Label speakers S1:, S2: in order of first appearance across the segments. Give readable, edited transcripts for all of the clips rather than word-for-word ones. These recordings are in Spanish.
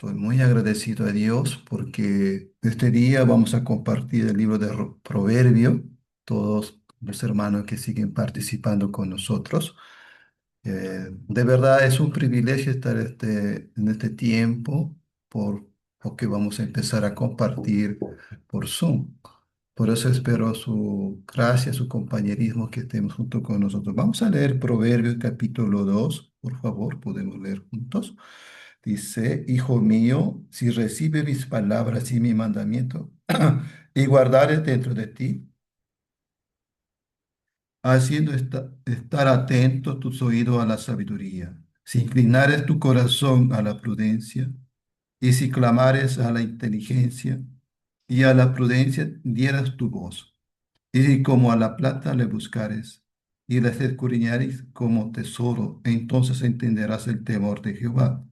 S1: Estoy muy agradecido a Dios porque este día vamos a compartir el libro de Proverbio, todos los hermanos que siguen participando con nosotros. De verdad es un privilegio estar en este tiempo porque vamos a empezar a compartir por Zoom. Por eso espero su gracia, su compañerismo que estemos junto con nosotros. Vamos a leer Proverbios capítulo 2, por favor, podemos leer juntos. Dice, hijo mío, si recibe mis palabras y mi mandamiento y guardares dentro de ti, haciendo estar atento tus oídos a la sabiduría, si inclinares tu corazón a la prudencia y si clamares a la inteligencia y a la prudencia dieras tu voz, y si como a la plata le buscares y la escudriñares como tesoro, entonces entenderás el temor de Jehová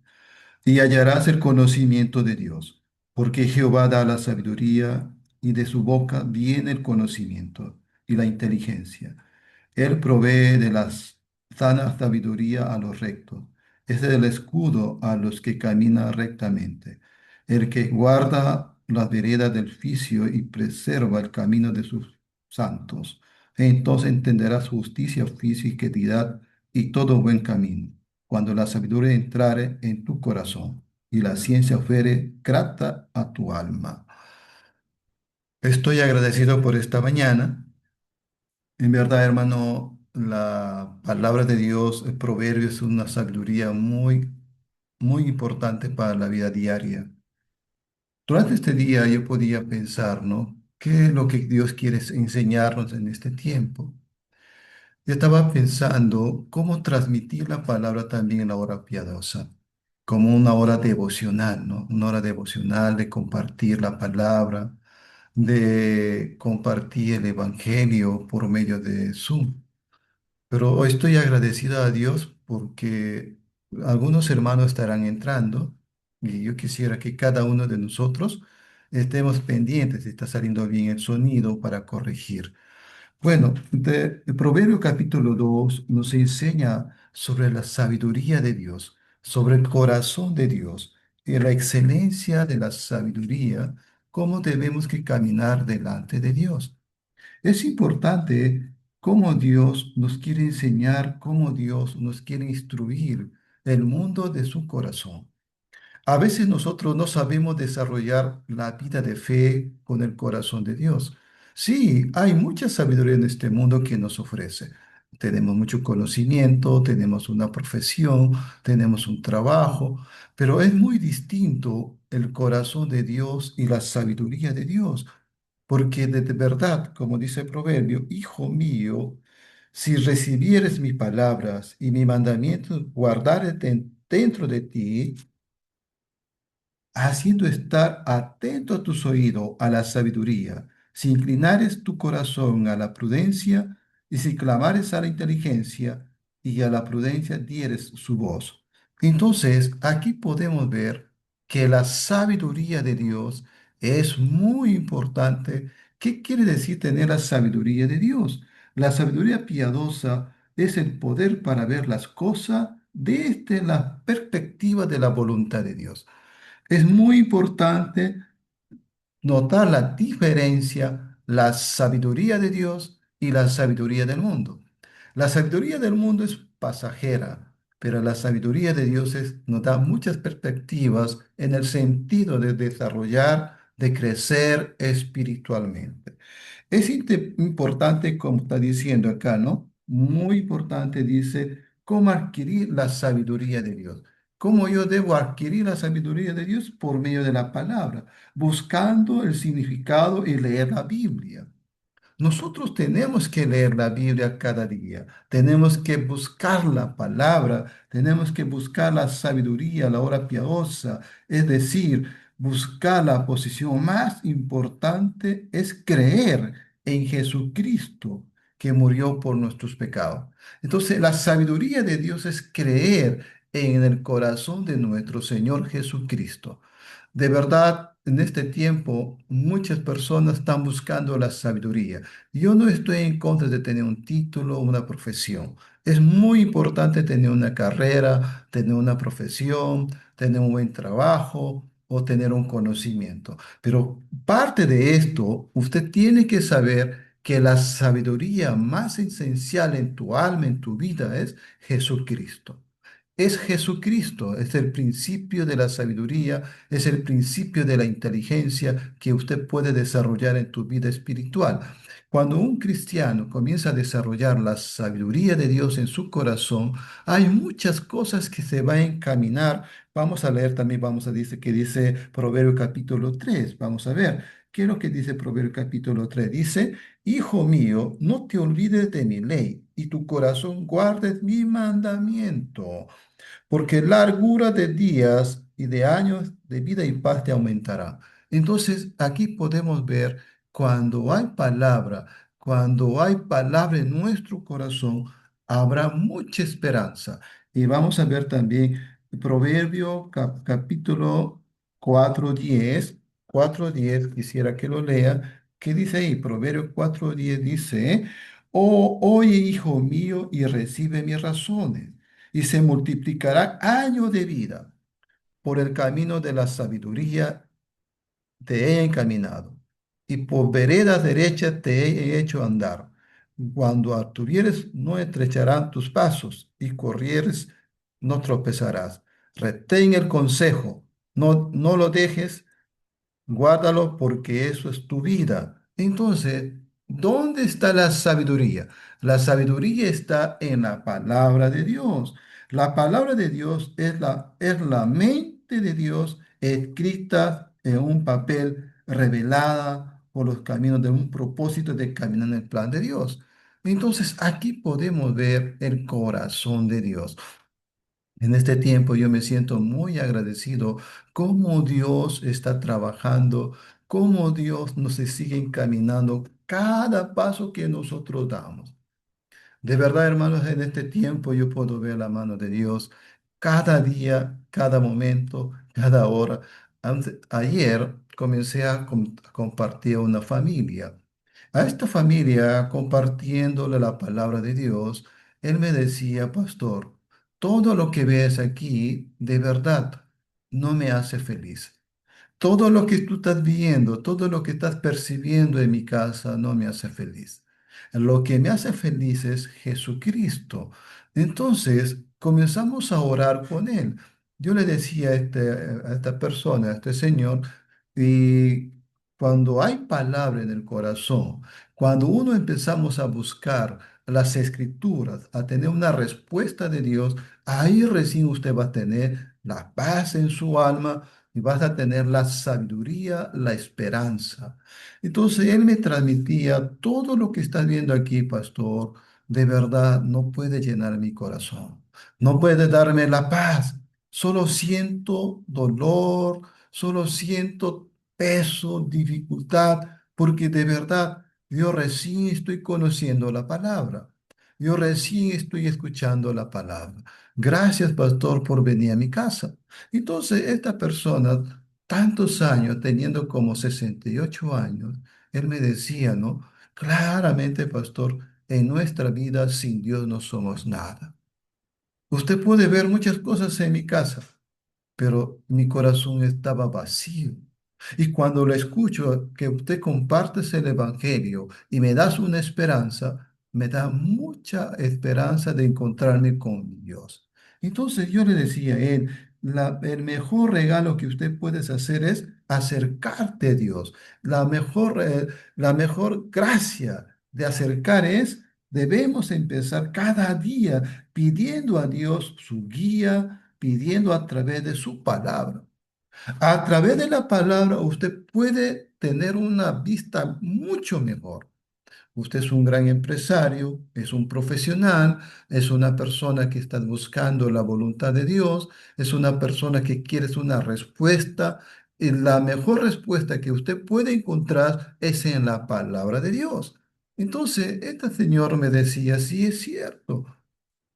S1: y hallarás el conocimiento de Dios, porque Jehová da la sabiduría y de su boca viene el conocimiento y la inteligencia. Él provee de la sana sabiduría a los rectos, es el escudo a los que caminan rectamente. El que guarda las veredas del vicio y preserva el camino de sus santos. Entonces entenderás justicia, juicio y equidad y todo buen camino cuando la sabiduría entrare en tu corazón y la ciencia fuere grata a tu alma. Estoy agradecido por esta mañana. En verdad, hermano, la palabra de Dios, el proverbio, es una sabiduría muy importante para la vida diaria. Durante este día yo podía pensar, ¿no? ¿Qué es lo que Dios quiere enseñarnos en este tiempo? Yo estaba pensando cómo transmitir la palabra también en la hora piadosa, como una hora devocional, ¿no? Una hora devocional de compartir la palabra, de compartir el evangelio por medio de Zoom. Pero hoy estoy agradecido a Dios porque algunos hermanos estarán entrando y yo quisiera que cada uno de nosotros estemos pendientes si está saliendo bien el sonido para corregir. Bueno, el Proverbio capítulo 2 nos enseña sobre la sabiduría de Dios, sobre el corazón de Dios y la excelencia de la sabiduría, cómo debemos que caminar delante de Dios. Es importante cómo Dios nos quiere enseñar, cómo Dios nos quiere instruir el mundo de su corazón. A veces nosotros no sabemos desarrollar la vida de fe con el corazón de Dios. Sí, hay mucha sabiduría en este mundo que nos ofrece. Tenemos mucho conocimiento, tenemos una profesión, tenemos un trabajo, pero es muy distinto el corazón de Dios y la sabiduría de Dios, porque de verdad, como dice el proverbio, hijo mío, si recibieres mis palabras y mi mandamiento guardares dentro de ti, haciendo estar atento a tus oídos a la sabiduría, si inclinares tu corazón a la prudencia y si clamares a la inteligencia y a la prudencia dieres su voz. Entonces, aquí podemos ver que la sabiduría de Dios es muy importante. ¿Qué quiere decir tener la sabiduría de Dios? La sabiduría piadosa es el poder para ver las cosas desde la perspectiva de la voluntad de Dios. Es muy importante notar la diferencia, la sabiduría de Dios y la sabiduría del mundo. La sabiduría del mundo es pasajera, pero la sabiduría de Dios nos da muchas perspectivas en el sentido de desarrollar, de crecer espiritualmente. Es importante, como está diciendo acá, ¿no? Muy importante, dice, cómo adquirir la sabiduría de Dios. ¿Cómo yo debo adquirir la sabiduría de Dios? Por medio de la palabra, buscando el significado y leer la Biblia. Nosotros tenemos que leer la Biblia cada día, tenemos que buscar la palabra, tenemos que buscar la sabiduría, la hora piadosa, es decir, buscar la posición más importante es creer en Jesucristo que murió por nuestros pecados. Entonces, la sabiduría de Dios es creer en el corazón de nuestro Señor Jesucristo. De verdad, en este tiempo muchas personas están buscando la sabiduría. Yo no estoy en contra de tener un título o una profesión. Es muy importante tener una carrera, tener una profesión, tener un buen trabajo o tener un conocimiento. Pero parte de esto, usted tiene que saber que la sabiduría más esencial en tu alma, en tu vida, es Jesucristo. Es Jesucristo, es el principio de la sabiduría, es el principio de la inteligencia que usted puede desarrollar en tu vida espiritual. Cuando un cristiano comienza a desarrollar la sabiduría de Dios en su corazón, hay muchas cosas que se van a encaminar. Vamos a leer también, vamos a decir que dice Proverbio capítulo 3. Vamos a ver, ¿qué es lo que dice Proverbio capítulo 3? Dice, Hijo mío, no te olvides de mi ley y tu corazón guardes mi mandamiento, porque largura de días y de años de vida y paz te aumentará. Entonces, aquí podemos ver cuando hay palabra en nuestro corazón, habrá mucha esperanza. Y vamos a ver también Proverbio capítulo 4:10, 4:10, quisiera que lo lea. ¿Qué dice ahí? Proverbio 4:10 dice, oh, oye, hijo mío, y recibe mis razones y se multiplicará años de vida. Por el camino de la sabiduría te he encaminado, y por veredas derechas te he hecho andar. Cuando atuvieres, no estrecharán tus pasos, y corrieres, no tropezarás. Retén el consejo, no lo dejes. Guárdalo porque eso es tu vida. Entonces, ¿dónde está la sabiduría? La sabiduría está en la palabra de Dios. La palabra de Dios es la mente de Dios escrita en un papel, revelada por los caminos de un propósito de caminar en el plan de Dios. Entonces, aquí podemos ver el corazón de Dios. En este tiempo yo me siento muy agradecido cómo Dios está trabajando, cómo Dios nos sigue encaminando cada paso que nosotros damos. De verdad, hermanos, en este tiempo yo puedo ver la mano de Dios cada día, cada momento, cada hora. Ayer comencé a compartir a una familia. A esta familia, compartiéndole la palabra de Dios, él me decía, pastor, todo lo que ves aquí, de verdad, no me hace feliz. Todo lo que tú estás viendo, todo lo que estás percibiendo en mi casa no me hace feliz. Lo que me hace feliz es Jesucristo. Entonces comenzamos a orar con Él. Yo le decía a esta persona, a este señor, y cuando hay palabra en el corazón, cuando uno empezamos a buscar las escrituras, a tener una respuesta de Dios, ahí recién usted va a tener la paz en su alma y vas a tener la sabiduría, la esperanza. Entonces él me transmitía todo lo que estás viendo aquí, pastor, de verdad no puede llenar mi corazón, no puede darme la paz. Solo siento dolor, solo siento peso, dificultad, porque de verdad yo recién estoy conociendo la palabra. Yo recién estoy escuchando la palabra. Gracias, pastor, por venir a mi casa. Entonces, esta persona, tantos años, teniendo como 68 años, él me decía, ¿no? Claramente, pastor, en nuestra vida sin Dios no somos nada. Usted puede ver muchas cosas en mi casa, pero mi corazón estaba vacío. Y cuando lo escucho que usted compartes el Evangelio y me das una esperanza, me da mucha esperanza de encontrarme con Dios. Entonces yo le decía a él, el mejor regalo que usted puedes hacer es acercarte a Dios. La mejor gracia de acercar es, debemos empezar cada día pidiendo a Dios su guía, pidiendo a través de su palabra. A través de la palabra usted puede tener una vista mucho mejor. Usted es un gran empresario, es un profesional, es una persona que está buscando la voluntad de Dios, es una persona que quiere una respuesta. Y la mejor respuesta que usted puede encontrar es en la palabra de Dios. Entonces, este señor me decía, sí es cierto.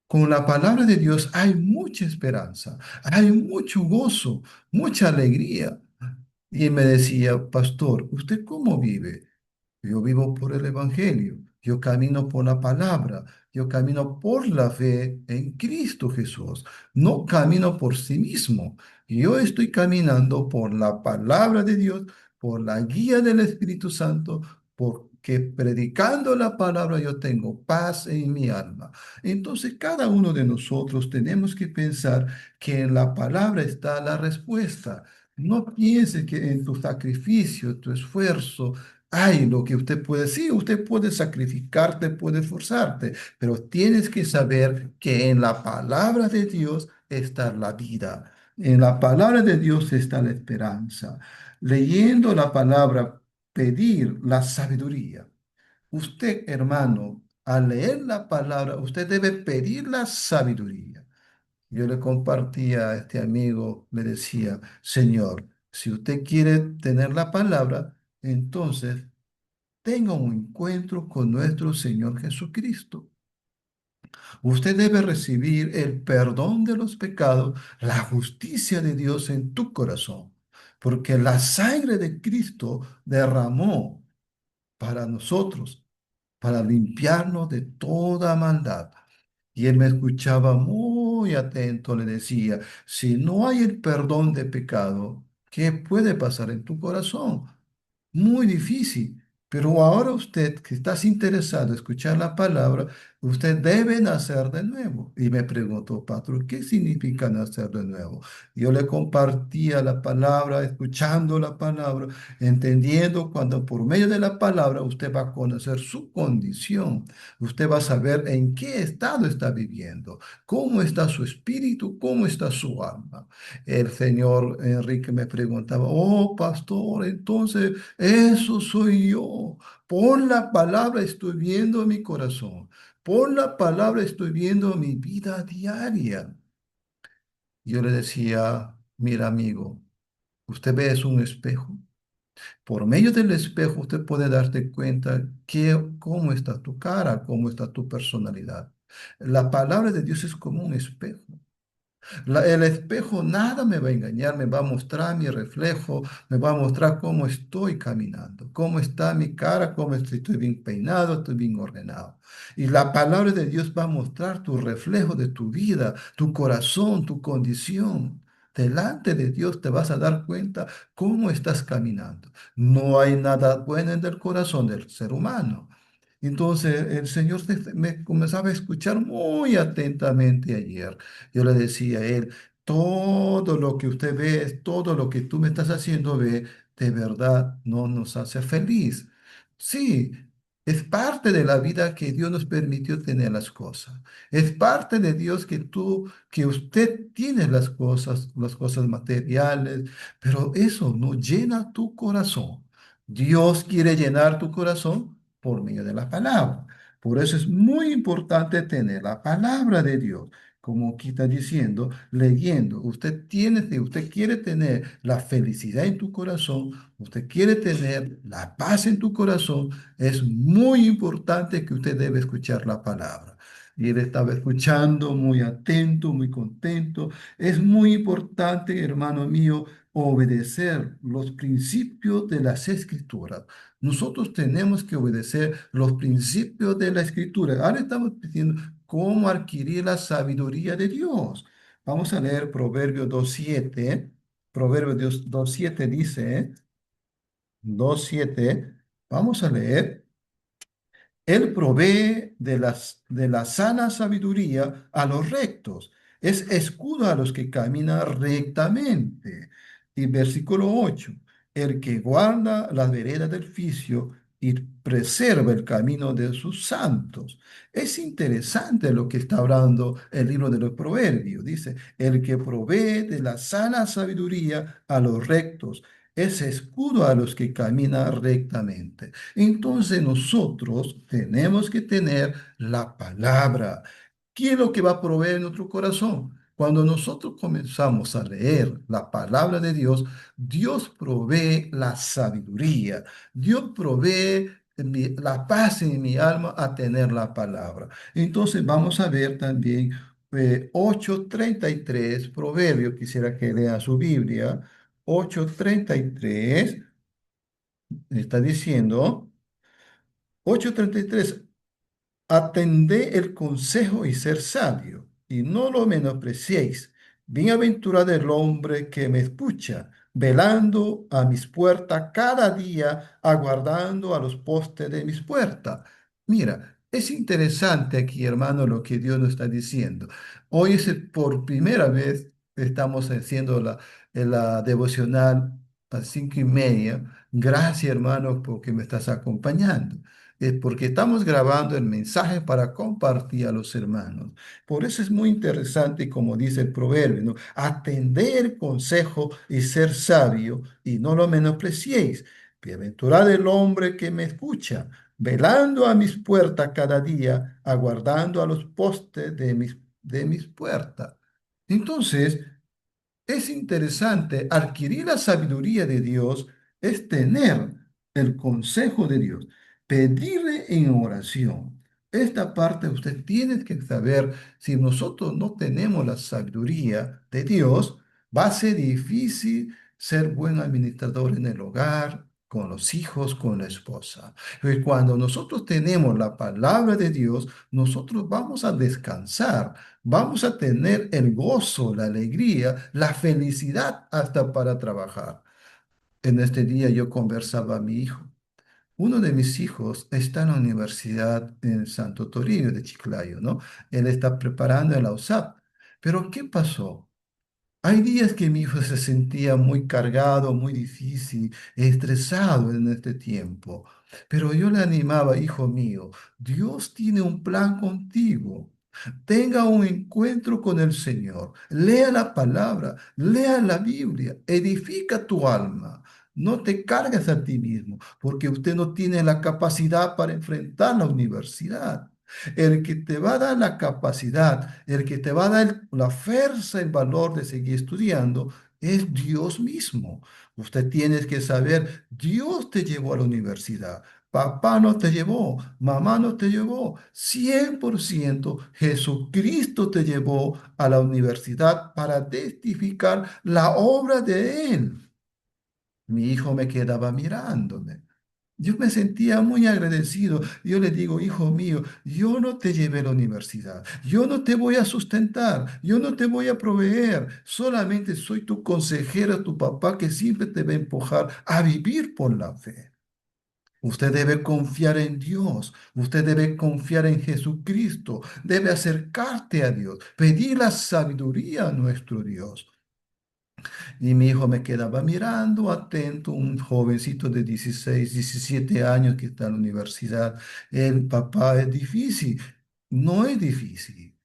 S1: Con la palabra de Dios hay mucha esperanza, hay mucho gozo, mucha alegría. Y me decía, pastor, ¿usted cómo vive? Yo vivo por el Evangelio, yo camino por la palabra, Yo camino por la fe en Cristo Jesús. No camino por sí mismo. Yo estoy caminando por la palabra de Dios, por la guía del Espíritu Santo, porque predicando la palabra yo tengo paz en mi alma. Entonces, cada uno de nosotros tenemos que pensar que en la palabra está la respuesta. No piense que en tu sacrificio, tu esfuerzo, hay lo que usted puede, sí, usted puede sacrificarte, puede esforzarte, pero tienes que saber que en la palabra de Dios está la vida. En la palabra de Dios está la esperanza. Leyendo la palabra, pedir la sabiduría. Usted, hermano, al leer la palabra, usted debe pedir la sabiduría. Yo le compartía a este amigo, le decía, Señor, si usted quiere tener la palabra, entonces tenga un encuentro con nuestro Señor Jesucristo. Usted debe recibir el perdón de los pecados, la justicia de Dios en tu corazón, porque la sangre de Cristo derramó para nosotros, para limpiarnos de toda maldad. Y él me escuchaba muy atento, le decía, si no hay el perdón de pecado, ¿qué puede pasar en tu corazón? Muy difícil. Pero ahora usted que estás interesado en escuchar la palabra, usted debe nacer de nuevo. Y me preguntó, Pastor, ¿qué significa nacer de nuevo? Yo le compartía la palabra, escuchando la palabra, entendiendo cuando por medio de la palabra usted va a conocer su condición. Usted va a saber en qué estado está viviendo, cómo está su espíritu, cómo está su alma. El señor Enrique me preguntaba, oh, pastor, entonces eso soy yo. Por la palabra estoy viendo mi corazón. Por la palabra estoy viendo mi vida diaria. Yo le decía, mira amigo, usted ve es un espejo. Por medio del espejo usted puede darte cuenta cómo está tu cara, cómo está tu personalidad. La palabra de Dios es como un espejo. El espejo nada me va a engañar, me va a mostrar mi reflejo, me va a mostrar cómo estoy caminando, cómo está mi cara, cómo estoy bien peinado, estoy bien ordenado. Y la palabra de Dios va a mostrar tu reflejo de tu vida, tu corazón, tu condición. Delante de Dios te vas a dar cuenta cómo estás caminando. No hay nada bueno en el corazón del ser humano. Entonces el Señor me comenzaba a escuchar muy atentamente ayer. Yo le decía a él, todo lo que usted ve, todo lo que tú me estás haciendo ver, de verdad no nos hace feliz. Sí, es parte de la vida que Dios nos permitió tener las cosas. Es parte de Dios que usted tiene las cosas materiales, pero eso no llena tu corazón. Dios quiere llenar tu corazón por medio de la palabra. Por eso es muy importante tener la palabra de Dios. Como aquí está diciendo, leyendo, si usted quiere tener la felicidad en tu corazón, usted quiere tener la paz en tu corazón, es muy importante que usted debe escuchar la palabra. Y él estaba escuchando muy atento, muy contento. Es muy importante, hermano mío, obedecer los principios de las escrituras. Nosotros tenemos que obedecer los principios de la escritura. Ahora estamos diciendo cómo adquirir la sabiduría de Dios. Vamos a leer Proverbios 2:7. Proverbios 2:7 dice, 2:7. Vamos a leer. Él provee de la sana sabiduría a los rectos. Es escudo a los que caminan rectamente. Y versículo 8. El que guarda las veredas del vicio y preserva el camino de sus santos. Es interesante lo que está hablando el libro de los Proverbios. Dice, el que provee de la sana sabiduría a los rectos. Es escudo a los que caminan rectamente. Entonces nosotros tenemos que tener la palabra. ¿Qué es lo que va a proveer en nuestro corazón? Cuando nosotros comenzamos a leer la palabra de Dios, Dios provee la sabiduría. Dios provee la paz en mi alma a tener la palabra. Entonces vamos a ver también 8:33, Proverbio, quisiera que lea su Biblia. 8:33 está diciendo. 8:33. Atended el consejo y ser sabio, y no lo menospreciéis. Bienaventurado el hombre que me escucha, velando a mis puertas cada día, aguardando a los postes de mis puertas. Mira, es interesante aquí, hermano, lo que Dios nos está diciendo. Hoy es por primera vez estamos haciendo la devocional a 5:30. Gracias, hermano, porque me estás acompañando, porque estamos grabando el mensaje para compartir a los hermanos. Por eso es muy interesante, como dice el proverbio, ¿no? Atender el consejo y ser sabio, y no lo menospreciéis. Bienaventurado el hombre que me escucha, velando a mis puertas cada día, aguardando a los postes de mis puertas. Entonces, es interesante, adquirir la sabiduría de Dios es tener el consejo de Dios, pedirle en oración. Esta parte usted tiene que saber, si nosotros no tenemos la sabiduría de Dios, va a ser difícil ser buen administrador en el hogar, con los hijos, con la esposa. Y cuando nosotros tenemos la palabra de Dios, nosotros vamos a descansar. Vamos a tener el gozo, la alegría, la felicidad hasta para trabajar. En este día yo conversaba a mi hijo. Uno de mis hijos está en la universidad en Santo Toribio de Chiclayo, ¿no? Él está preparando en la USAP. Pero ¿qué pasó? Hay días que mi hijo se sentía muy cargado, muy difícil, estresado en este tiempo. Pero yo le animaba, hijo mío, Dios tiene un plan contigo. Tenga un encuentro con el Señor. Lea la palabra, lea la Biblia, edifica tu alma. No te cargues a ti mismo, porque usted no tiene la capacidad para enfrentar la universidad. El que te va a dar la capacidad, el que te va a dar la fuerza, el valor de seguir estudiando, es Dios mismo. Usted tiene que saber, Dios te llevó a la universidad. Papá no te llevó, mamá no te llevó. 100% Jesucristo te llevó a la universidad para testificar la obra de Él. Mi hijo me quedaba mirándome. Yo me sentía muy agradecido. Yo le digo, hijo mío, yo no te llevé a la universidad, yo no te voy a sustentar, yo no te voy a proveer, solamente soy tu consejero, tu papá que siempre te va a empujar a vivir por la fe. Usted debe confiar en Dios, usted debe confiar en Jesucristo, debe acercarte a Dios, pedir la sabiduría a nuestro Dios. Y mi hijo me quedaba mirando, atento, un jovencito de 16, 17 años que está en la universidad. El papá es difícil. No es difícil.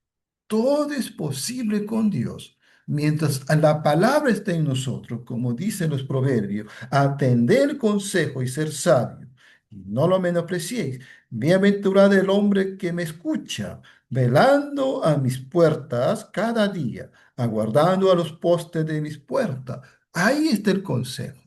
S1: Todo es posible con Dios. Mientras la palabra esté en nosotros, como dicen los proverbios, atender el consejo y ser sabio, y no lo menospreciéis. Bienaventurado el hombre que me escucha, velando a mis puertas cada día, aguardando a los postes de mis puertas. Ahí está el consejo.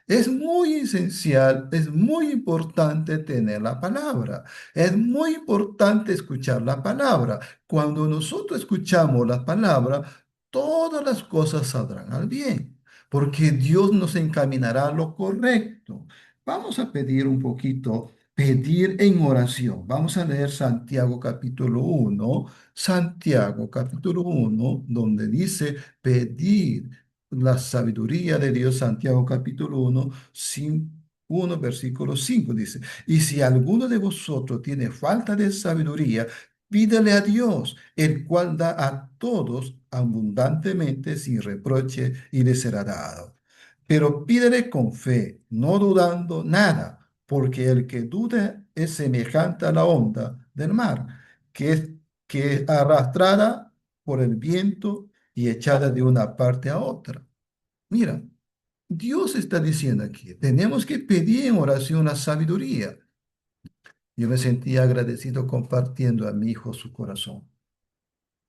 S1: Es muy esencial, es muy importante tener la palabra. Es muy importante escuchar la palabra. Cuando nosotros escuchamos la palabra, todas las cosas saldrán al bien, porque Dios nos encaminará a lo correcto. Vamos a pedir un poquito, pedir en oración. Vamos a leer Santiago capítulo 1, Santiago capítulo 1, donde dice pedir la sabiduría de Dios. Santiago capítulo 1, 1 versículo 5 dice, y si alguno de vosotros tiene falta de sabiduría, pídele a Dios, el cual da a todos abundantemente sin reproche y le será dado. Pero pídele con fe, no dudando nada, porque el que duda es semejante a la onda del mar, que es arrastrada por el viento y echada de una parte a otra. Mira, Dios está diciendo aquí, tenemos que pedir en oración la sabiduría. Yo me sentía agradecido compartiendo a mi hijo su corazón.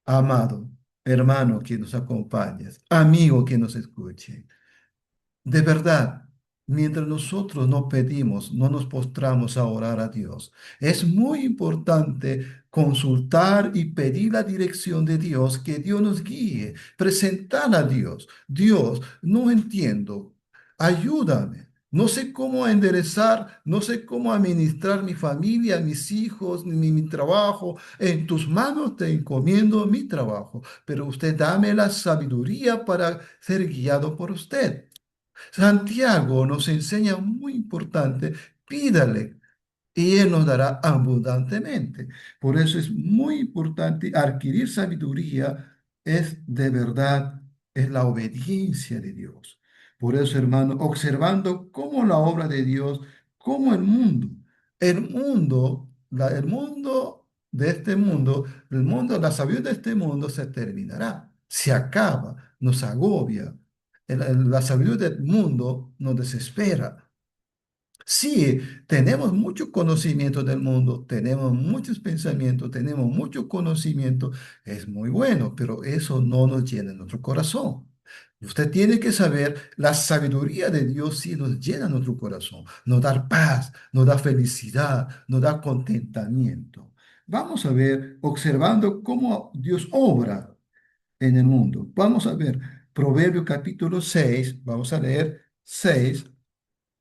S1: Amado, hermano que nos acompañas, amigo que nos escuche. De verdad, mientras nosotros no pedimos, no nos postramos a orar a Dios, es muy importante consultar y pedir la dirección de Dios, que Dios nos guíe, presentar a Dios. Dios, no entiendo, ayúdame. No sé cómo enderezar, no sé cómo administrar mi familia, mis hijos, ni mi trabajo. En tus manos te encomiendo mi trabajo, pero usted dame la sabiduría para ser guiado por usted. Santiago nos enseña muy importante, pídale y Él nos dará abundantemente. Por eso es muy importante adquirir sabiduría, es de verdad, es la obediencia de Dios. Por eso, hermano, observando cómo la obra de Dios, cómo el mundo de este mundo, la sabiduría de este mundo se terminará, se acaba, nos agobia. La sabiduría del mundo nos desespera. Sí, tenemos mucho conocimiento del mundo, tenemos muchos pensamientos, tenemos mucho conocimiento, es muy bueno, pero eso no nos llena nuestro corazón. Usted tiene que saber, la sabiduría de Dios sí nos llena nuestro corazón, nos da paz, nos da felicidad, nos da contentamiento. Vamos a ver, observando cómo Dios obra en el mundo. Vamos a ver, Proverbio capítulo 6, vamos a leer 6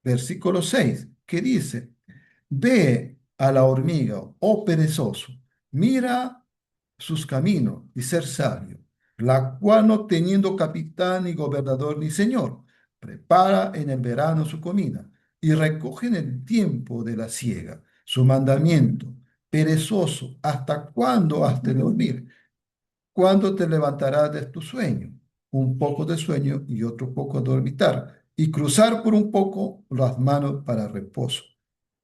S1: versículo 6 que dice, ve a la hormiga, oh perezoso, mira sus caminos y ser sabio, la cual no teniendo capitán ni gobernador ni señor, prepara en el verano su comida y recoge en el tiempo de la siega su mandamiento. Perezoso, ¿hasta cuándo has de dormir? ¿Cuándo te levantarás de tu sueño? Un poco de sueño y otro poco de dormitar, y cruzar por un poco las manos para reposo.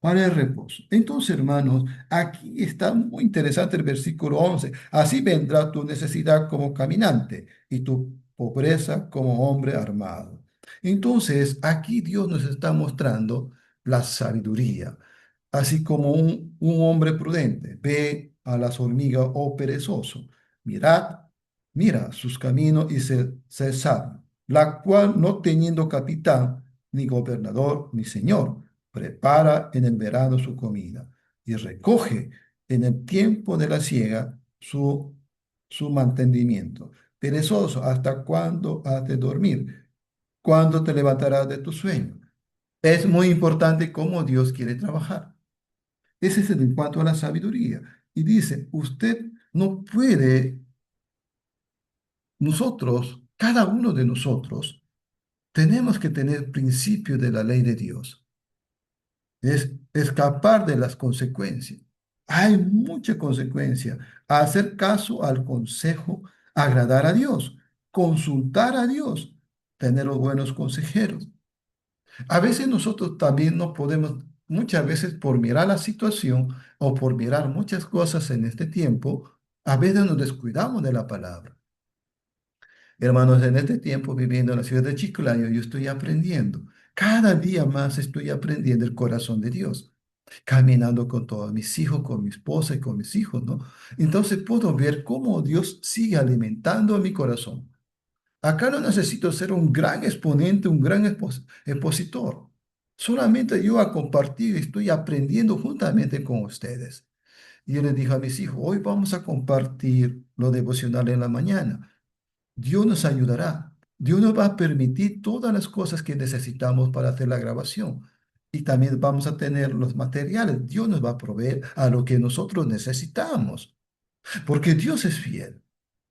S1: Para el reposo. Entonces, hermanos, aquí está muy interesante el versículo 11. Así vendrá tu necesidad como caminante y tu pobreza como hombre armado. Entonces, aquí Dios nos está mostrando la sabiduría, así como un hombre prudente ve a las hormigas o perezoso. Mirad, mira sus caminos y se sabio, la cual no teniendo capitán, ni gobernador, ni señor, prepara en el verano su comida y recoge en el tiempo de la siega su mantenimiento. Perezoso, ¿hasta cuándo has de dormir? ¿Cuándo te levantarás de tu sueño? Es muy importante cómo Dios quiere trabajar. Ese es en cuanto a la sabiduría. Y dice, usted no puede, nosotros, cada uno de nosotros, tenemos que tener principio de la ley de Dios. Es escapar de las consecuencias. Hay mucha consecuencia. Hacer caso al consejo, agradar a Dios, consultar a Dios, tener los buenos consejeros. A veces nosotros también no podemos, muchas veces por mirar la situación o por mirar muchas cosas en este tiempo, a veces nos descuidamos de la palabra. Hermanos, en este tiempo viviendo en la ciudad de Chiclayo, yo estoy aprendiendo. Cada día más estoy aprendiendo el corazón de Dios, caminando con todos mis hijos, con mi esposa y con mis hijos, ¿no? Entonces puedo ver cómo Dios sigue alimentando mi corazón. Acá no necesito ser un gran exponente, un gran expositor. Solamente yo a compartir estoy aprendiendo juntamente con ustedes. Y yo les dije a mis hijos, hoy vamos a compartir lo devocional en la mañana. Dios nos ayudará. Dios nos va a permitir todas las cosas que necesitamos para hacer la grabación. Y también vamos a tener los materiales. Dios nos va a proveer a lo que nosotros necesitamos. Porque Dios es fiel.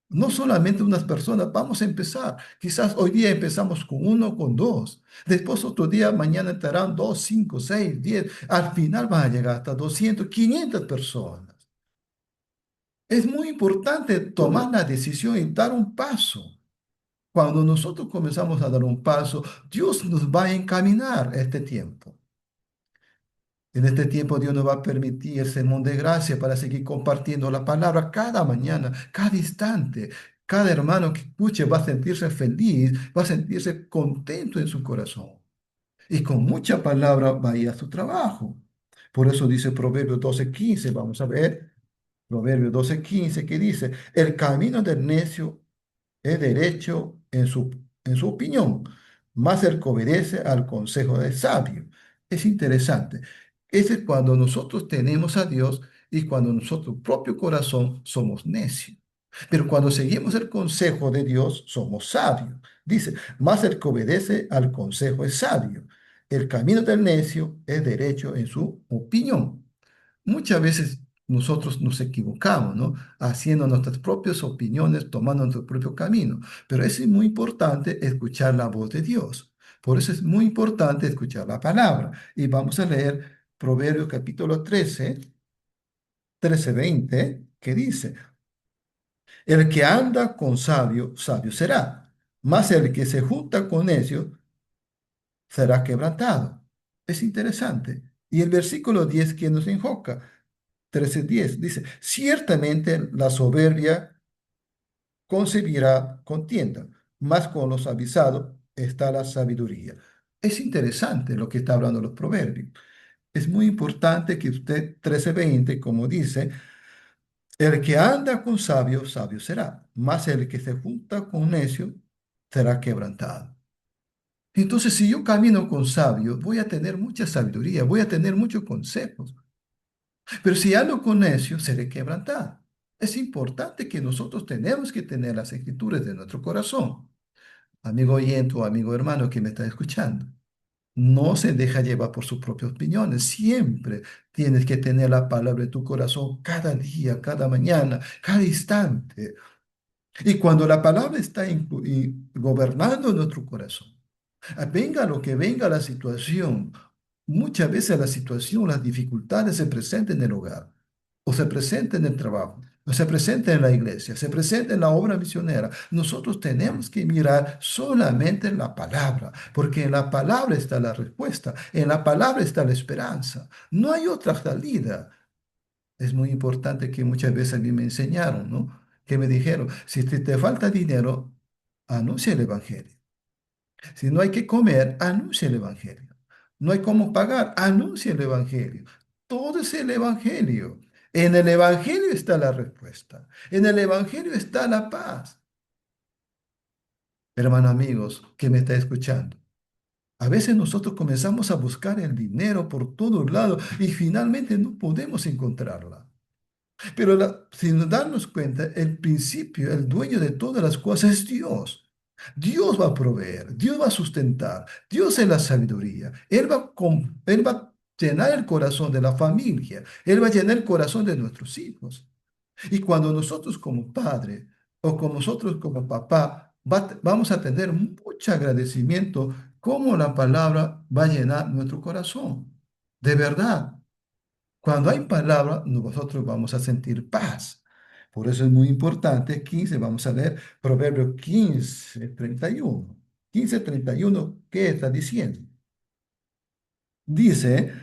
S1: No solamente unas personas, vamos a empezar. Quizás hoy día empezamos con uno, con dos. Después otro día, mañana entrarán dos, cinco, seis, 10. Al final van a llegar hasta 200, 500 personas. Es muy importante tomar la decisión y dar un paso. Cuando nosotros comenzamos a dar un paso, Dios nos va a encaminar este tiempo. En este tiempo Dios nos va a permitir el sermón de gracia para seguir compartiendo la palabra cada mañana, cada instante. Cada hermano que escuche va a sentirse feliz, va a sentirse contento en su corazón. Y con mucha palabra va a ir a su trabajo. Por eso dice Proverbios 12:15, vamos a ver, Proverbios 12:15, que dice, el camino del necio es derecho en su opinión, más el que obedece al consejo del sabio. Es interesante. Ese es cuando nosotros tenemos a Dios y cuando nuestro propio corazón somos necios. Pero cuando seguimos el consejo de Dios, somos sabios. Dice, más el que obedece al consejo es sabio. El camino del necio es derecho en su opinión. Muchas veces nosotros nos equivocamos, ¿no? Haciendo nuestras propias opiniones, tomando nuestro propio camino. Pero es muy importante escuchar la voz de Dios. Por eso es muy importante escuchar la palabra. Y vamos a leer Proverbios capítulo 13, 20, que dice, el que anda con sabio, sabio será, mas el que se junta con necio será quebrantado. Es interesante. Y el versículo 10 que nos enfoca, 13:10 dice, ciertamente la soberbia concebirá contienda, mas con los avisados está la sabiduría. Es interesante lo que está hablando los proverbios. Es muy importante que usted, 13:20, como dice, el que anda con sabio, sabio será, mas el que se junta con necio será quebrantado. Entonces, si yo camino con sabio, voy a tener mucha sabiduría, voy a tener muchos consejos. Pero si ando con necio, seré quebrantado. Es importante que nosotros tenemos que tener las escrituras de nuestro corazón. Amigo oyente o amigo hermano que me está escuchando, no se deja llevar por sus propias opiniones. Siempre tienes que tener la palabra en tu corazón cada día, cada mañana, cada instante. Y cuando la palabra está gobernando nuestro corazón, venga lo que venga la situación, muchas veces la situación, las dificultades se presentan en el hogar, o se presentan en el trabajo, o se presentan en la iglesia, se presentan en la obra misionera. Nosotros tenemos que mirar solamente en la palabra, porque en la palabra está la respuesta, en la palabra está la esperanza. No hay otra salida. Es muy importante que muchas veces a mí me enseñaron, ¿no? Que me dijeron, si te falta dinero, anuncia el evangelio. Si no hay que comer, anuncia el Evangelio. No hay cómo pagar, anuncia el Evangelio. Todo es el Evangelio. En el Evangelio está la respuesta. En el Evangelio está la paz. Hermano amigos, que me está escuchando. A veces nosotros comenzamos a buscar el dinero por todos lados y finalmente no podemos encontrarla. Pero sin darnos cuenta, el principio, el dueño de todas las cosas es Dios. Dios va a proveer, Dios va a sustentar, Dios es la sabiduría. Él va a llenar el corazón de la familia, Él va a llenar el corazón de nuestros hijos. Y cuando nosotros como padre o como nosotros como papá vamos a tener mucho agradecimiento, cómo la palabra va a llenar nuestro corazón. De verdad. Cuando hay palabra, nosotros vamos a sentir paz. Por eso es muy importante, 15, vamos a leer Proverbios 15:31. 15:31, ¿qué está diciendo? Dice,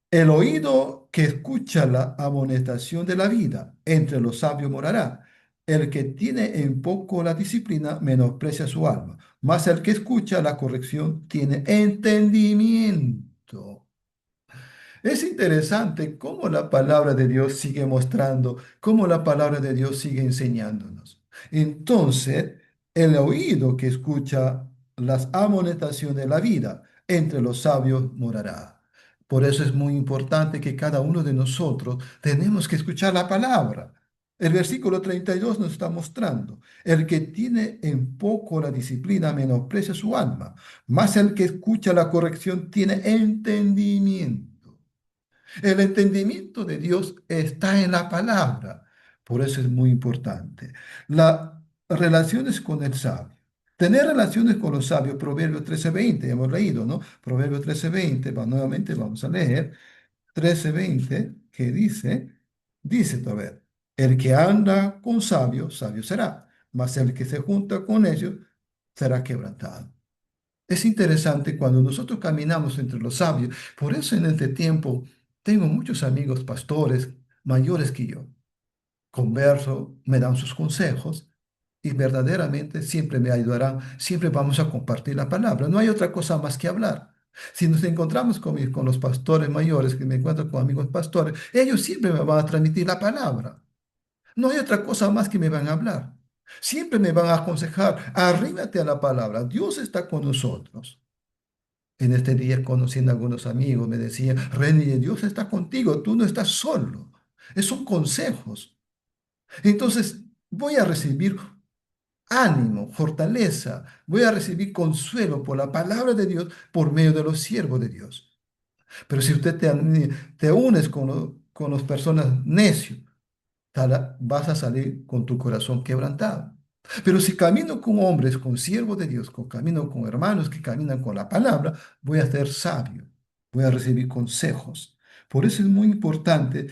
S1: el oído que escucha la amonestación de la vida, entre los sabios morará. El que tiene en poco la disciplina menosprecia su alma, mas el que escucha la corrección tiene entendimiento. Es interesante cómo la palabra de Dios sigue mostrando, cómo la palabra de Dios sigue enseñándonos. Entonces, el oído que escucha las amonestaciones de la vida, entre los sabios morará. Por eso es muy importante que cada uno de nosotros tenemos que escuchar la palabra. El versículo 32 nos está mostrando, el que tiene en poco la disciplina menosprecia su alma, mas el que escucha la corrección tiene entendimiento. El entendimiento de Dios está en la palabra. Por eso es muy importante. Las relaciones con el sabio. Tener relaciones con los sabios, Proverbios 13:20, hemos leído, ¿no? Proverbios 13:20, nuevamente vamos a leer. 13:20, que dice, a ver, el que anda con sabio, sabio será, mas el que se junta con ellos será quebrantado. Es interesante cuando nosotros caminamos entre los sabios. Por eso en este tiempo tengo muchos amigos pastores mayores que yo. Converso, me dan sus consejos y verdaderamente siempre me ayudarán. Siempre vamos a compartir la palabra. No hay otra cosa más que hablar. Si nos encontramos con los pastores mayores, que me encuentro con amigos pastores, ellos siempre me van a transmitir la palabra. No hay otra cosa más que me van a hablar. Siempre me van a aconsejar, arrímate a la palabra. Dios está con nosotros. En este día, conociendo a algunos amigos, me decían, Reni, Dios está contigo, tú no estás solo. Esos son consejos. Entonces, voy a recibir ánimo, fortaleza. Voy a recibir consuelo por la palabra de Dios por medio de los siervos de Dios. Pero si usted te unes con las personas necios, vas a salir con tu corazón quebrantado. Pero si camino con hombres, con siervos de Dios, camino con hermanos que caminan con la palabra, voy a ser sabio, voy a recibir consejos. Por eso es muy importante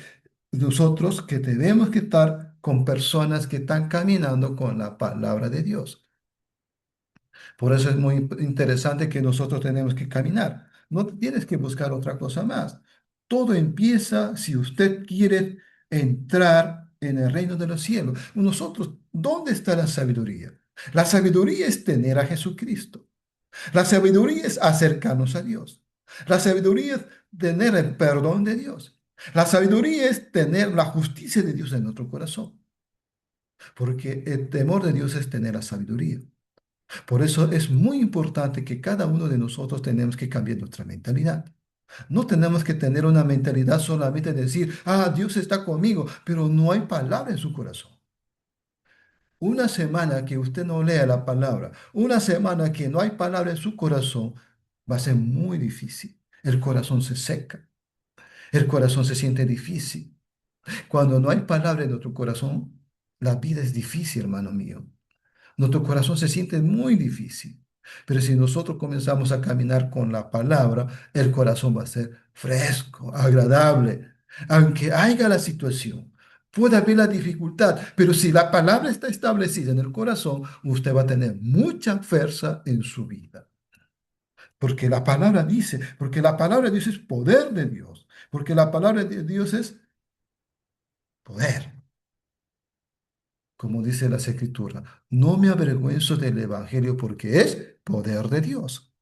S1: nosotros que tenemos que estar con personas que están caminando con la palabra de Dios. Por eso es muy interesante que nosotros tenemos que caminar. No tienes que buscar otra cosa más. Todo empieza si usted quiere entrar en el reino de los cielos. Nosotros, ¿dónde está la sabiduría? La sabiduría es tener a Jesucristo. La sabiduría es acercarnos a Dios. La sabiduría es tener el perdón de Dios. La sabiduría es tener la justicia de Dios en nuestro corazón. Porque el temor de Dios es tener la sabiduría. Por eso es muy importante que cada uno de nosotros tenemos que cambiar nuestra mentalidad. No tenemos que tener una mentalidad solamente de decir, ah, Dios está conmigo, pero no hay palabra en su corazón. Una semana que usted no lea la palabra, una semana que no hay palabra en su corazón, va a ser muy difícil. El corazón se seca, el corazón se siente difícil. Cuando no hay palabra en nuestro corazón, la vida es difícil, hermano mío. Nuestro corazón se siente muy difícil. Pero si nosotros comenzamos a caminar con la palabra, el corazón va a ser fresco, agradable. Aunque haya la situación, puede haber la dificultad, pero si la palabra está establecida en el corazón, usted va a tener mucha fuerza en su vida. Porque la palabra dice, porque la palabra de Dios es poder de Dios, porque la palabra de Dios es poder. Como dice las escrituras, no me avergüenzo del Evangelio porque es poder de Dios.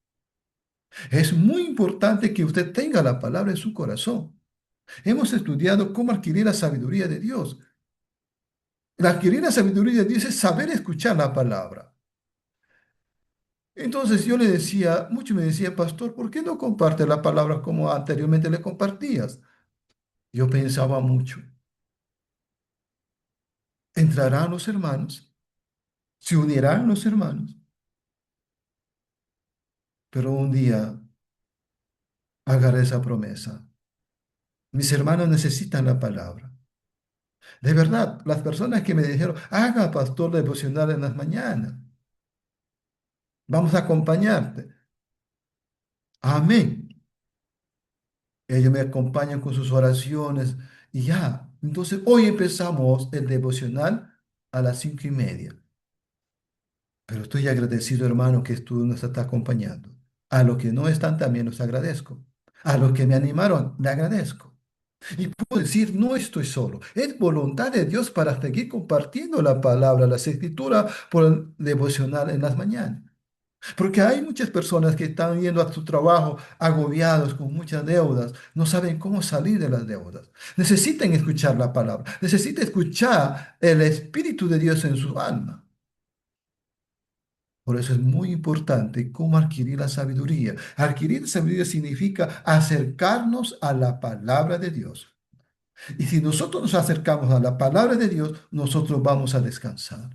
S1: Es muy importante que usted tenga la palabra en su corazón. Hemos estudiado cómo adquirir la sabiduría de Dios. El adquirir la sabiduría de Dios es saber escuchar la palabra. Entonces yo le decía, muchos me decían, pastor, ¿por qué no comparte la palabra como anteriormente le compartías? Yo pensaba mucho. ¿Entrarán los hermanos? ¿Se unirán los hermanos? Pero un día agarré esa promesa. Mis hermanos necesitan la palabra. De verdad, las personas que me dijeron, haga pastor devocional en las mañanas, vamos a acompañarte. Amén. Ellos me acompañan con sus oraciones y ya. Entonces, hoy empezamos el devocional a las 5:30. Pero estoy agradecido, hermano, que tú nos estás acompañando. A los que no están también los agradezco. A los que me animaron, le agradezco. Y puedo decir, no estoy solo. Es voluntad de Dios para seguir compartiendo la palabra, las escrituras por el devocional en las mañanas. Porque hay muchas personas que están yendo a su trabajo agobiados con muchas deudas, no saben cómo salir de las deudas. Necesitan escuchar la palabra, necesitan escuchar el Espíritu de Dios en su alma. Por eso es muy importante cómo adquirir la sabiduría. Adquirir sabiduría significa acercarnos a la palabra de Dios. Y si nosotros nos acercamos a la palabra de Dios, nosotros vamos a descansar.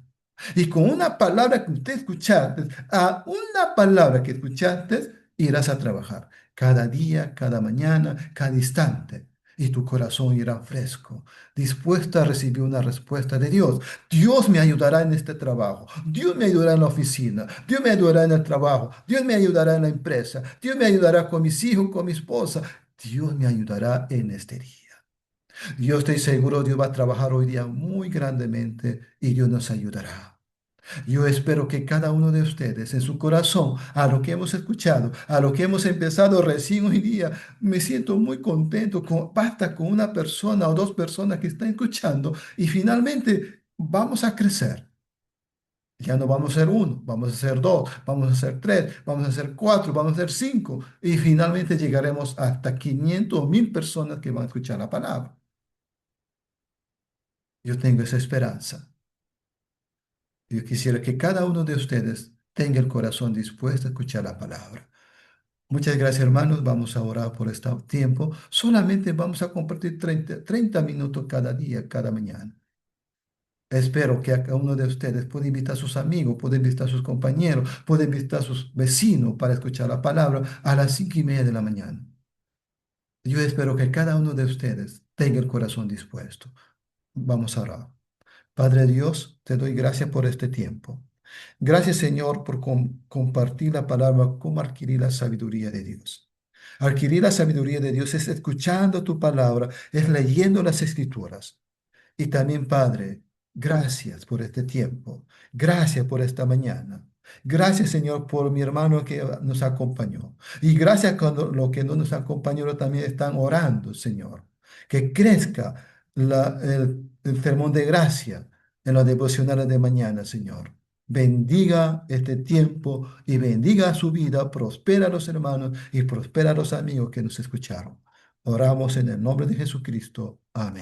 S1: Y con una palabra que usted escuchaste, a una palabra que escuchaste, irás a trabajar. Cada día, cada mañana, cada instante. Y tu corazón irá fresco, dispuesto a recibir una respuesta de Dios. Dios me ayudará en este trabajo. Dios me ayudará en la oficina. Dios me ayudará en el trabajo. Dios me ayudará en la empresa. Dios me ayudará con mis hijos, con mi esposa. Dios me ayudará en este día. Yo estoy seguro Dios va a trabajar hoy día muy grandemente y Dios nos ayudará. Yo espero que cada uno de ustedes en su corazón, a lo que hemos escuchado, a lo que hemos empezado recién hoy día, me siento muy contento. Basta con una persona o dos personas que están escuchando y finalmente vamos a crecer. Ya no vamos a ser uno, vamos a ser dos, vamos a ser tres, vamos a ser cuatro, vamos a ser cinco y finalmente llegaremos hasta 500 o 1000 personas que van a escuchar la palabra. Yo tengo esa esperanza. Yo quisiera que cada uno de ustedes tenga el corazón dispuesto a escuchar la palabra. Muchas gracias, hermanos. Vamos a orar por este tiempo. Solamente vamos a compartir 30 minutos cada día, cada mañana. Espero que a cada uno de ustedes pueda invitar a sus amigos, pueda invitar a sus compañeros, pueda invitar a sus vecinos para escuchar la palabra a las 5:30 de la mañana. Yo espero que cada uno de ustedes tenga el corazón dispuesto. Vamos a orar. Padre Dios, te doy gracias por este tiempo. Gracias, Señor, por compartir la palabra, cómo adquirir la sabiduría de Dios. Adquirir la sabiduría de Dios es escuchando tu palabra, es leyendo las escrituras. Y también, Padre, gracias por este tiempo. Gracias por esta mañana. Gracias, Señor, por mi hermano que nos acompañó. Y gracias cuando lo que no nos acompañó también están orando, Señor. Que crezca el sermón de gracia en los devocionales de mañana, Señor. Bendiga este tiempo y bendiga su vida. Prospera a los hermanos y prospera a los amigos que nos escucharon. Oramos en el nombre de Jesucristo. Amén.